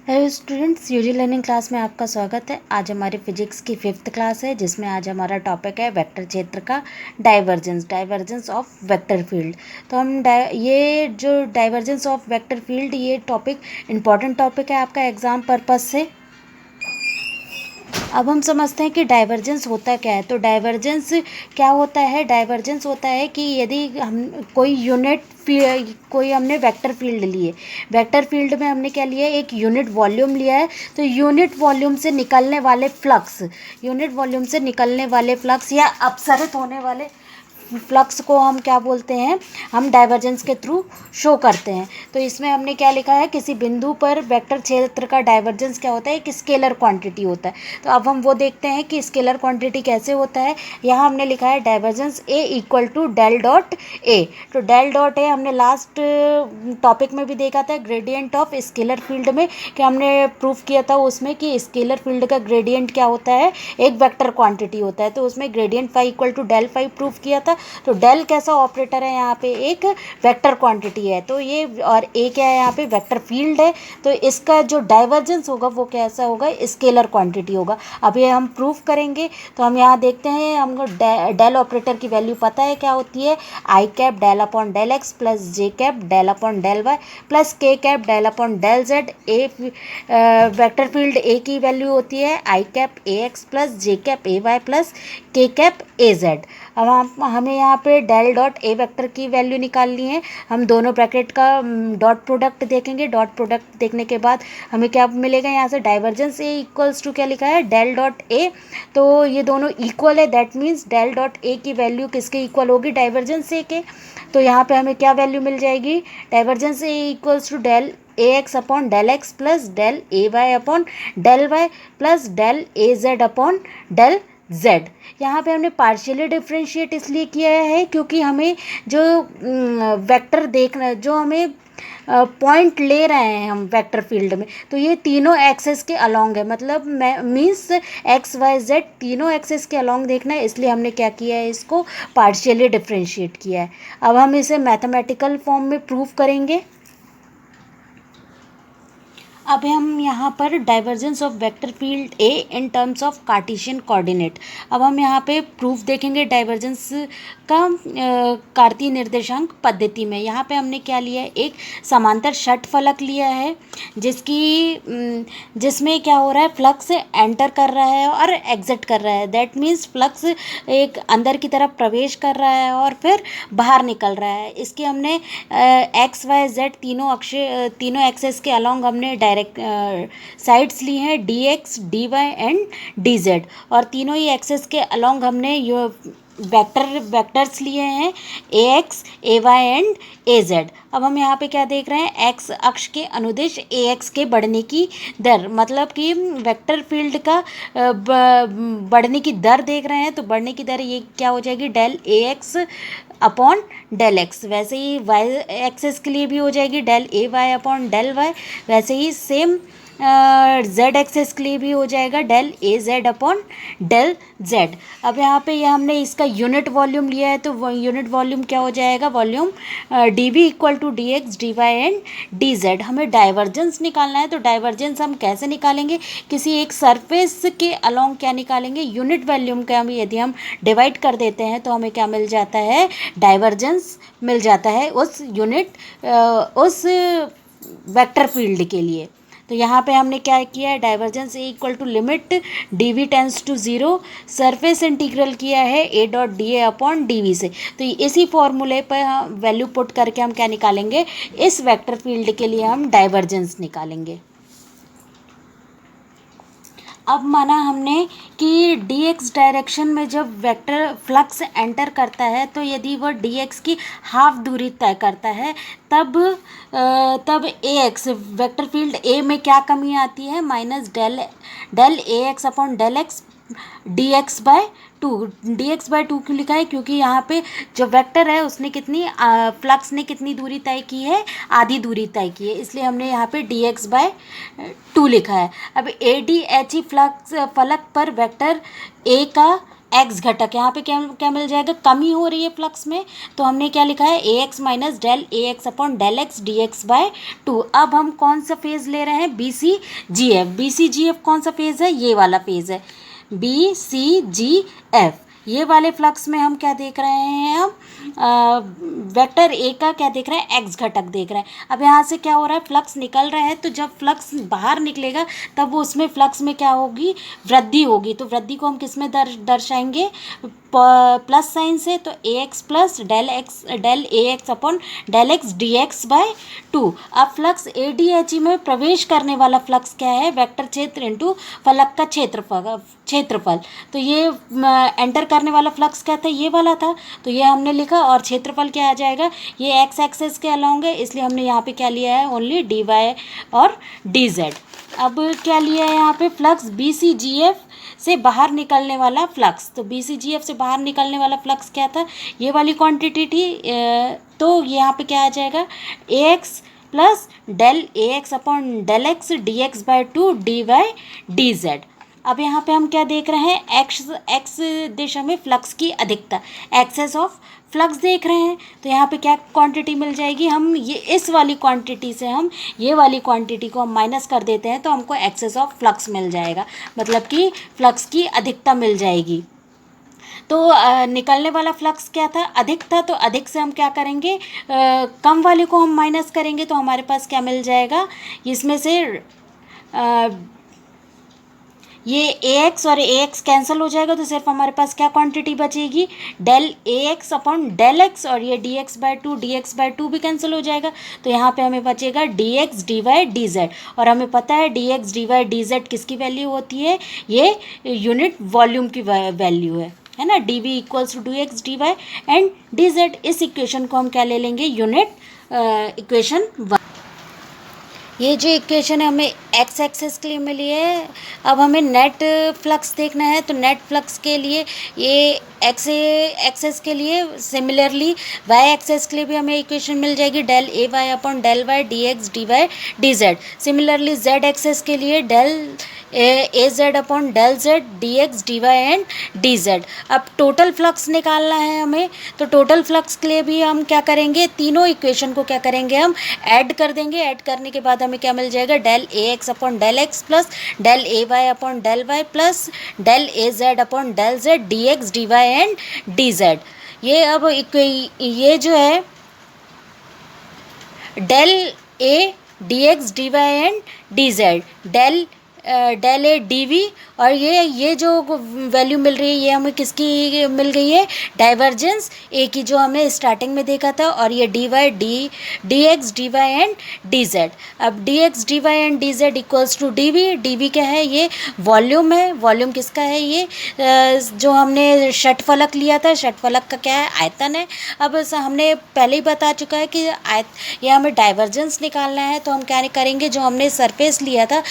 Hello students, UG learning class में आपका स्वागत है। आज हमारी फिजिक्स की 5th क्लास है, जिसमें आज हमारा टॉपिक है वेक्टर क्षेत्र का डाइवर्जेंस ऑफ वेक्टर फील्ड। तो हम ये जो डाइवर्जेंस ऑफ वेक्टर फील्ड, ये टॉपिक इम्पॉर्टेंट टॉपिक है आपका एग्ज़ाम पर्पस से। अब हम समझते हैं कि डाइवर्जेंस होता क्या है। तो डाइवर्जेंस क्या होता है? डाइवर्जेंस होता है कि यदि हम कोई हमने वेक्टर फील्ड लिए, वेक्टर फील्ड में हमने क्या लिया है, एक यूनिट वॉल्यूम लिया है। तो यूनिट वॉल्यूम से निकलने वाले फ्लक्स या अपसरित होने वाले फ्लक्स को हम क्या बोलते हैं, हम डाइवर्जेंस के थ्रू शो करते हैं। तो इसमें हमने क्या लिखा है, किसी बिंदु पर वेक्टर क्षेत्र का डाइवर्जेंस क्या होता है, एक स्केलर क्वांटिटी होता है। तो अब हम वो देखते हैं कि स्केलर क्वांटिटी कैसे होता है। यहाँ हमने लिखा है divergence A equal to del dot A. तो डेल डॉट ए हमने लास्ट टॉपिक में भी देखा था, ग्रेडियंट ऑफ स्केलर फील्ड में, कि हमने प्रूफ किया था उसमें कि स्केलर फील्ड का ग्रेडियंट क्या होता है, एक वेक्टर क्वांटिटी होता है। तो उसमें gradient phi equal to del phi proof किया था। तो डेल कैसा ऑपरेटर है, यहाँ पे एक वेक्टर क्वांटिटी है। तो ये, और ए क्या है, यहाँ पे वेक्टर फील्ड है। तो इसका जो डाइवर्जेंस होगा वो कैसा होगा, स्केलर क्वांटिटी होगा। अब ये हम प्रूफ करेंगे। तो हम यहाँ देखते हैं, हमको डेल ऑपरेटर की वैल्यू पता है क्या होती है, I cap del upon del X plus J cap del upon del Y plus K cap del upon del Z. A vector field A की वैल्यू होती है I cap A X plus J cap A Y plus K cap A Z. अब हमें यहाँ पे del dot A vector की value निकालनी है। हम दोनों ब्रैकेट का डॉट प्रोडक्ट देखेंगे। डॉट प्रोडक्ट देखने के बाद हमें क्या मिलेगा, यहाँ से डाइवर्जेंस ए इक्वल्स टू क्या लिखा है, डेल डॉट ए। तो ये दोनों इक्वल है, that means del dot A की वैल्यू किसके इक्वल होगी, डाइवर्जेंस ए के। तो यहाँ पे हमें क्या वैल्यू मिल जाएगी, divergence A equals to del A X upon del X plus del A Y upon del Y plus del A Z upon del Z. यहाँ पे हमने पार्शियली डिफ्रेंशिएट इसलिए किया है क्योंकि हमें जो वेक्टर देखना, जो हमें पॉइंट ले रहे हैं हम वेक्टर फील्ड में, तो ये तीनों एक्सेस के अलोंग है। मतलब मीन्स एक्स वाई जेड तीनों एक्सेस के अलोंग देखना है, इसलिए हमने क्या किया है, इसको पार्शियली डिफ्रेंशिएट किया है। अब हम इसे मैथमेटिकल फॉर्म में प्रूफ करेंगे। अब हम यहाँ पर divergence of vector field A in terms of Cartesian coordinate. अब हम यहाँ पे प्रूफ देखेंगे डाइवर्जेंस का कार्तीय निर्देशांक पद्धति में। यहाँ पे हमने क्या लिया है, एक समांतर षटफलक लिया है, जिसमें क्या हो रहा है, फ्लक्स एंटर कर रहा है और एग्जिट कर रहा है। दैट मीन्स फ्लक्स एक अंदर की तरफ प्रवेश कर रहा है और फिर बाहर निकल रहा है। इसके हमने एक्स वाई जेड तीनों एक्सेस के अलोंग हमने डायरेक्ट साइड्स ली हैं, D X D Y and D Z. और तीनों ही एक्सेस के अलोंग हमने वेक्टर्स लिए हैं, A X A Y and A Z. अब हम यहाँ पे क्या देख रहे हैं, एक्स अक्ष के अनुदिश ए एक्स के बढ़ने की दर, मतलब कि वेक्टर फील्ड का बढ़ने की दर देख रहे हैं। तो बढ़ने की दर ये क्या हो जाएगी, del A X upon del x. वैसे ही वाई एक्सेस के लिए भी हो जाएगी del A Y upon del Y. वैसे ही सेम जेड एक्सेस के लिए भी हो जाएगा del A Z upon del Z. अब यहाँ पे हमने इसका यूनिट वॉल्यूम लिया है, तो यूनिट वॉल्यूम क्या हो जाएगा, volume D V equal to D X D Y and D Z. हमें डाइवर्जेंस निकालना है। तो डाइवर्जेंस हम कैसे निकालेंगे, किसी एक सरफेस के अलोंग क्या निकालेंगे, यूनिट वॉल्यूम का यदि हम डिवाइड कर देते हैं तो हमें क्या मिल जाता है, डाइवर्जेंस मिल जाता है उस वेक्टर फील्ड के लिए। तो यहाँ पे हमने क्या किया है, divergence A equal to limit D V tends to zero, surface integral किया है A dot D A upon D V से। तो इसी फॉर्मूले पर हम वैल्यू पुट करके हम क्या निकालेंगे, इस वेक्टर फील्ड के लिए हम डाइवर्जेंस निकालेंगे। अब माना हमने कि डी एक्स डायरेक्शन में जब वेक्टर फ्लक्स एंटर करता है, तो यदि वह डी एक्स की हाफ दूरी तय करता है, तब A X vector field A में क्या कमी आती है, minus del A X upon del X D X by two. D X by two क्यों लिखा है, क्योंकि यहाँ पे जो वेक्टर है उसने फ्लक्स ने कितनी दूरी तय की है, आधी दूरी तय की है, इसलिए हमने यहाँ पे डी एक्स बाय टू लिखा है। अब ए डी एच ई फलक पर वेक्टर ए का एक्स घटक, यहाँ पे क्या क्या मिल जाएगा, कमी हो रही है फ्लक्स में, तो हमने क्या लिखा है A X minus del A X upon del X D X by two. अब हम कौन सा फेज ले रहे हैं, B C G F. B C G F कौन सा फेज है, ये वाला फेज है, बी सी जी एफ। ये वाले फ्लक्स में हम क्या देख रहे हैं, हम वेक्टर ए का क्या देख रहे हैं, एक्स घटक देख रहे हैं। अब यहाँ से क्या हो रहा है, फ्लक्स निकल रहा है, तो जब फ्लक्स बाहर निकलेगा तब उसमें फ्लक्स में क्या होगी, वृद्धि होगी। तो वृद्धि को हम किस में दर्शाएंगे, प्लस साइन से, तो A X plus del A X upon del X D X by two. अब flux A D H E में प्रवेश करने वाला फ्लक्स क्या है, वेक्टर क्षेत्र इंटू फलक का क्षेत्रफल। तो ये एंटर करने वाला फ्लक्स क्या था, ये वाला था, तो ये हमने लिखा। और क्षेत्रफल क्या आ जाएगा, ये एक्स एक्सेस के अलॉन्ग है, इसलिए हमने यहाँ पे क्या लिया है, ओनली डी वाई और डी जेड। अब क्या लिया है यहाँ पे, flux B C G F से बाहर निकलने वाला फ्लक्स। तो बी सी जी एफ से बाहर निकलने वाला फ्लक्स क्या था, ये वाली क्वांटिटी थी। तो यहाँ पे क्या आ जाएगा, A X plus del A X upon del X D X by two D Y D Z. अब यहाँ पे हम क्या देख रहे हैं, एक्स दिशा में फ्लक्स की अधिकता, एक्सेस ऑफ फ्लक्स देख रहे हैं। तो यहाँ पे क्या क्वांटिटी मिल जाएगी, हम ये इस वाली क्वांटिटी से हम ये वाली क्वांटिटी को हम माइनस कर देते हैं, तो हमको एक्सेस ऑफ फ्लक्स मिल जाएगा, मतलब कि फ्लक्स की अधिकता मिल जाएगी। तो निकलने वाला फ्लक्स क्या था, अधिक था, तो अधिक से हम क्या करेंगे, कम वाले को हम माइनस करेंगे, तो हमारे पास क्या मिल जाएगा, इसमें से ये ए एक्स और ए एक्स कैंसिल हो जाएगा, तो सिर्फ हमारे पास क्या क्वांटिटी बचेगी, del A X upon del X, और ये डी एक्स बाय टू भी कैंसिल हो जाएगा। तो यहाँ पे हमें बचेगा D X D Y D Z. और हमें पता है D X D Y D Z किसकी वैल्यू होती है, ये यूनिट वॉल्यूम की वैल्यू है ना, D V equals to D X D Y and D Z. इस इक्वेशन को हम क्या ले लेंगे, यूनिट इक्वेशन 1। ये जो इक्वेशन है हमें एक्स एक्सेस के लिए मिली है। अब हमें नेट फ्लक्स देखना है, तो नेट फ्लक्स के लिए ये एक्स एक्सेस के लिए सिमिलरली वाई एक्सेस के लिए भी हमें इक्वेशन मिल जाएगी, del A Y upon del Y D X D Y D Z. Similarly Z axes के लिए del A Z upon del Z D X D Y and D Z. अब total flux निकालना है हमें, तो total flux के लिए भी हम क्या करेंगे, तीनों इक्वेशन को क्या करेंगे, हम ऐड कर देंगे। ऐड करने के बाद हमें क्या मिल जाएगा, del A X upon del X plus del A Y upon del Y plus del A Z upon del Z D X D Y and D Z. ये अब ये जो है del A D X D Y and D Z, del A D V, और ये जो value मिल रही है ये हमें किसकी मिल गई है, डाइवर्जेंस ए की, जो हमें स्टार्टिंग में देखा था। और ये D Y D X D Y and D Z. अब D X D Y and D Z equals to D V क्या है, ये वॉल्यूम है। वॉल्यूम किसका है, ये जो हमने षटफलक लिया था, षटफलक का क्या है, आयतन है। अब हमने पहले ही बता चुका है कि ये हमें डाइवर्जेंस निकालना है, तो हम क्या करेंगे, जो हमने सरफेस लिया था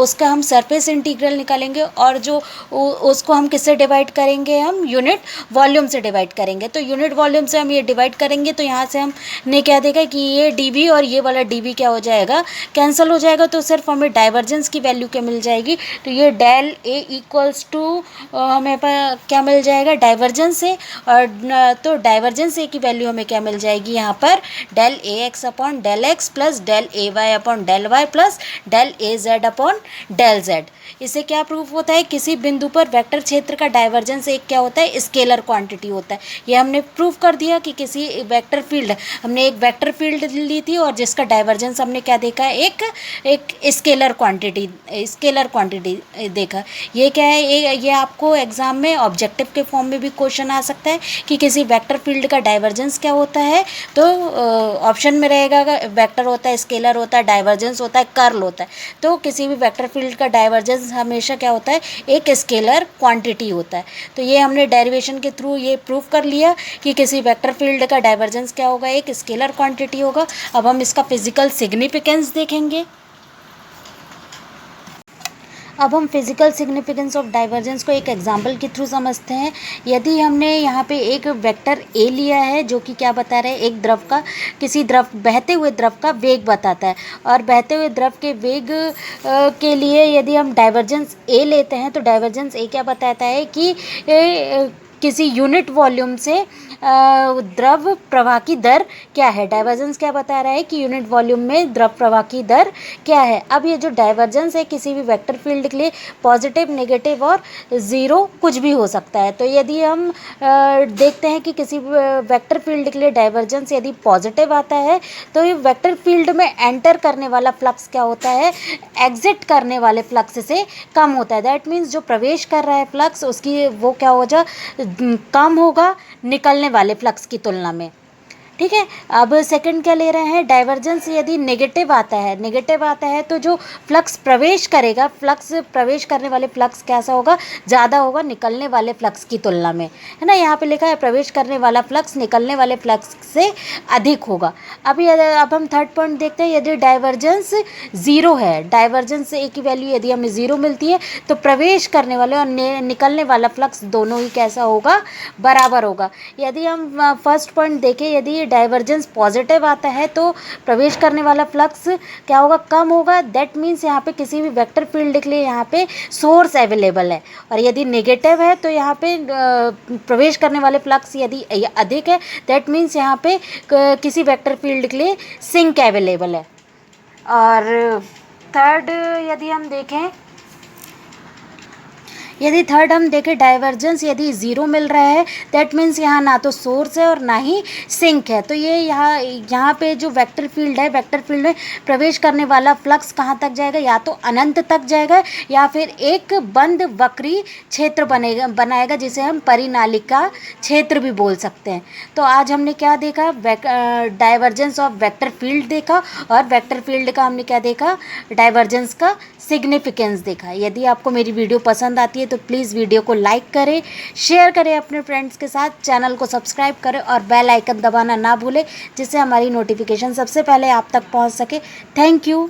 उसका हम सरफेस इंटीग्रल निकालेंगे, और जो उसको हम किससे डिवाइड करेंगे, हम यूनिट वॉल्यूम से डिवाइड करेंगे। तो यूनिट वॉल्यूम से हम ये डिवाइड करेंगे, तो यहाँ से हमने क्या देखा कि ये डी और ये वाला डी क्या हो जाएगा, कैंसिल हो जाएगा। तो सिर्फ हमें डाइवर्जेंस की वैल्यू क्या मिल जाएगी, तो ये डेल ए इक्वल्स टू हमें क्या मिल जाएगा, डाइवर्जेंस से। और तो डाइवर्जेंस ए की वैल्यू हमें क्या मिल जाएगी, यहाँ पर del A X upon del X plus del A Y upon del Y plus del A Z upon del Z. इससे क्या प्रूफ होता है, किसी बिंदु पर वेक्टर क्षेत्र का डाइवर्जेंस एक क्या होता है, स्केलर क्वांटिटी होता है। ये हमने प्रूफ कर दिया कि किसी वेक्टर फील्ड, हमने एक वेक्टर फील्ड ली थी और जिसका डाइवर्जेंस हमने क्या देखा, एक स्केलर क्वांटिटी देखा। ये क्या है, ये आपको एग्जाम में ऑब्जेक्टिव के फॉर्म में भी क्वेश्चन आ सकता है कि किसी वेक्टर फील्ड का डाइवर्जेंस क्या होता है। तो ऑप्शन में रहेगा, वेक्टर होता है, स्केलर होता है, डाइवर्जेंस होता है, कर्ल होता है। तो किसी भी वेक्टर फील्ड का डाइवर्जेंस हमेशा क्या होता है, एक स्केलर क्वांटिटी होता है। तो ये हमने डेरिवेशन के थ्रू ये प्रूफ कर लिया कि किसी वेक्टर फील्ड का डाइवर्जेंस क्या होगा, एक स्केलर क्वांटिटी होगा। अब हम इसका फिजिकल सिग्निफिकेंस देखेंगे। अब हम फिजिकल सिग्निफिकेंस ऑफ डाइवर्जेंस को एक एग्जांपल के थ्रू समझते हैं। यदि हमने यहाँ पे एक वेक्टर ए लिया है जो कि क्या बता रहा है, एक द्रव का, किसी द्रव, बहते हुए द्रव का वेग बताता है, और बहते हुए द्रव के वेग के लिए यदि हम डाइवर्जेंस ए लेते हैं तो डाइवर्जेंस ए क्या बताता है कि किसी यूनिट वॉल्यूम से द्रव प्रवाह की दर क्या है। डाइवर्जेंस क्या बता रहा है कि यूनिट वॉल्यूम में द्रव प्रवाह की दर क्या है। अब ये जो डाइवर्जेंस है किसी भी वेक्टर फील्ड के लिए पॉजिटिव, नेगेटिव और ज़ीरो कुछ भी हो सकता है। तो यदि हम देखते हैं कि किसी वेक्टर फील्ड के लिए डाइवर्जेंस यदि पॉजिटिव आता है तो ये वेक्टर फील्ड में एंटर करने वाला फ्लक्स क्या होता है, एग्जिट करने वाले फ्लक्स से कम होता है। दैट मीन्स जो प्रवेश कर रहा है फ्लक्स उसकी वो क्या हो जा कम होगा निकलने वाले फ्लक्स की तुलना में। ठीक है। अब सेकंड क्या ले रहे हैं, डाइवर्जेंस यदि नेगेटिव आता है, नेगेटिव आता है तो जो फ्लक्स प्रवेश करेगा, फ्लक्स प्रवेश करने वाले फ्लक्स कैसा होगा, ज़्यादा होगा निकलने वाले फ्लक्स की तुलना में, है ना। यहाँ पे लिखा है प्रवेश करने वाला फ्लक्स निकलने वाले फ्लक्स से अधिक होगा। अब हम थर्ड पॉइंट देखते हैं, यदि डाइवर्जेंस ज़ीरो है, डाइवर्जेंस ए की वैल्यू यदि हमें ज़ीरो मिलती है तो प्रवेश करने वाले और निकलने वाला फ्लक्स दोनों ही कैसा होगा, बराबर होगा। यदि हम फर्स्ट पॉइंट देखें, यदि डाइवर्जेंस पॉजिटिव आता है तो प्रवेश करने वाला फ्लक्स क्या होगा, कम होगा। दैट मीन्स यहाँ पे किसी भी वेक्टर फील्ड के लिए यहाँ पे सोर्स अवेलेबल है। और यदि नेगेटिव है तो यहाँ पे प्रवेश करने वाले फ्लक्स यदि अधिक है, दैट मीन्स यहाँ पे किसी वेक्टर फील्ड के लिए सिंक अवेलेबल है। और थर्ड यदि हम देखें, यदि थर्ड हम देखें डाइवर्जेंस यदि ज़ीरो मिल रहा है, दैट मीन्स यहाँ ना तो सोर्स है और ना ही सिंक है। तो ये यहाँ पे जो वेक्टर फील्ड है, वेक्टर फील्ड में प्रवेश करने वाला फ्लक्स कहाँ तक जाएगा, या तो अनंत तक जाएगा या फिर एक बंद वक्री क्षेत्र बनाएगा जिसे हम परिनालिका क्षेत्र भी बोल सकते हैं। तो आज हमने क्या देखा, डाइवर्जेंस ऑफ वेक्टर फील्ड देखा, और वेक्टर फील्ड का हमने क्या देखा, डाइवर्जेंस का सिग्निफिकेंस देखा। यदि आपको मेरी वीडियो पसंद आती है तो प्लीज़ वीडियो को लाइक करें, शेयर करें अपने फ्रेंड्स के साथ, चैनल को सब्सक्राइब करें और बेल आइकन दबाना ना भूलें जिससे हमारी नोटिफिकेशन सबसे पहले आप तक पहुंच सके। Thank you.